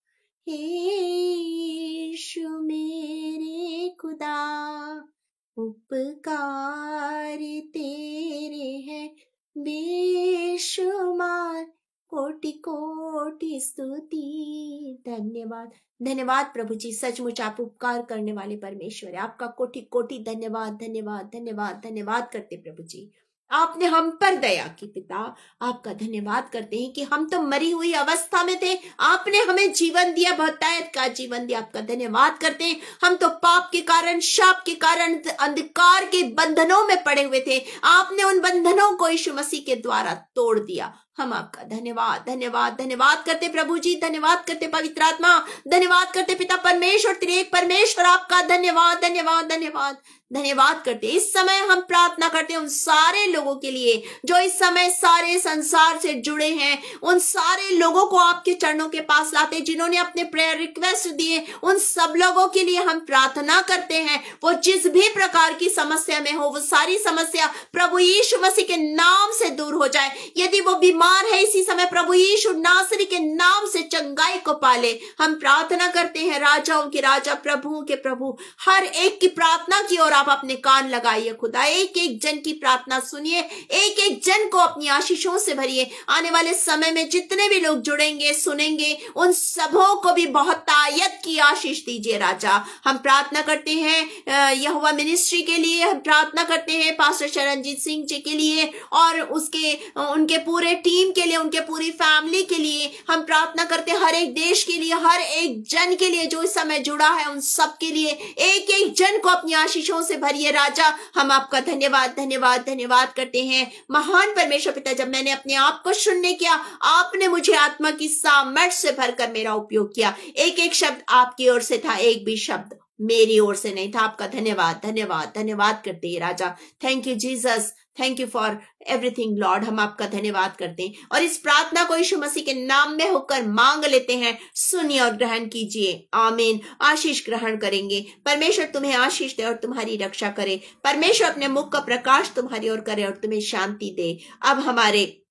हे यीशु मेरे खुदा। उपकार तेरे हैं बेशुमार, कोटि कोटि स्तुति। धन्यवाद, धन्यवाद प्रभु जी। सचमुच आप उपकार करने वाले परमेश्वर है। आपका कोटि कोटि धन्यवाद, धन्यवाद, धन्यवाद, धन्यवाद करते प्रभु जी। आपने हम पर दया की पिता। आपका धन्यवाद करते हैं कि हम तो मरी हुई अवस्था में थे, आपने हमें जीवन दिया, बहुतायत का जीवन दिया। आपका धन्यवाद करते हैं। हम तो पाप के कारण, शाप के कारण, अंधकार के बंधनों में पड़े हुए थे, आपने उन बंधनों को यीशु मसीह के द्वारा तोड़ दिया। हम आपका धन्यवाद, धन्यवाद, धन्यवाद करते प्रभु जी। धन्यवाद करते पवित्र आत्मा, धन्यवाद करते पिता परमेश्वर, त्रिएक परमेश्वर। आपका धन्यवाद, धन्यवाद, धन्यवाद, धन्यवाद करते। इस समय हम प्रार्थना करते हैं उन सारे लोगों के लिए जो इस समय सारे संसार से जुड़े हैं। उन सारे लोगों को आपके चरणों के पास लाते, जिन्होंने अपने प्रेयर रिक्वेस्ट दिए, उन सब लोगों के लिए हम प्रार्थना करते हैं। वो जिस भी प्रकार की समस्या में हो, वो सारी समस्या प्रभु यीशु मसीह के नाम से दूर हो जाए। यदि वो बीमार है, इसी समय प्रभु यीशु नासरी के नाम से चंगाई को पाले। हम प्रार्थना करते हैं राजाओं के राजा, प्रभुओं के प्रभु, हर एक की प्रार्थना की ओर आप अपने कान लगाइए खुदा। एक एक जन की प्रार्थना सुनिए, एक एक जन को अपनी आशीषों से भरिए। आने वाले समय में जितने भी लोग जुड़ेंगे, सुनेंगे, उन सबों को भी बहुत आयत की आशीष दीजिए राजा। हम प्रार्थना करते हैं यहोवा मिनिस्ट्री के लिए, हम प्रार्थना करते हैं पास्टर शरणजीत सिंह जी के लिए और उनके पूरे टीम के लिए, उनके पूरी फैमिली के लिए। हम प्रार्थना करते हैं हर एक देश के लिए, हर एक जन के लिए जो इस समय जुड़ा है, उन सब के लिए। एक एक जन को अपनी आशीषों से भरिए राजा। हम आपका धन्यवाद, धन्यवाद, धन्यवाद करते हैं महान परमेश्वर पिता। जब मैंने अपने आप को शून्य किया, आपने मुझे आत्मा की सामर्थ्य से भरकर मेरा उपयोग किया। एक एक शब्द आपकी ओर से था, एक भी शब्द मेरी ओर से नहीं था। आपका धन्यवाद, धन्यवाद, धन्यवाद करते हैं राजा। Thank you Jesus, thank you for everything lord. हम आपका धन्यवाद करते हैं और इस प्रार्थना को यीशु मसीह के नाम में होकर मांग लेते हैं। सुनिए और ग्रहण कीजिए, आमीन। आशीष ग्रहण करेंगे। परमेश्वर तुम्हें आशीष दे और तुम्हारी रक्षा करे। परमेश्वर अपने मुख का प्रकाश तुम्हारी ओर करे और तुम्हें शांति दे। अब हमारे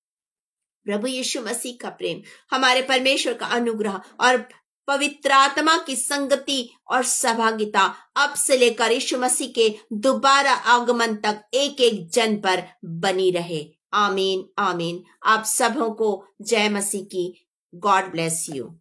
प्रभु यीशु मसीह का प्रेम, हमारे परमेश्वर का अनुग्रह और पवित्र आत्मा की संगति और सहभागिता अब से लेकर यीशु मसीह के दोबारा आगमन तक एक एक जन पर बनी रहे। आमीन, आमीन। आप सबों को जय मसीह की। God bless you.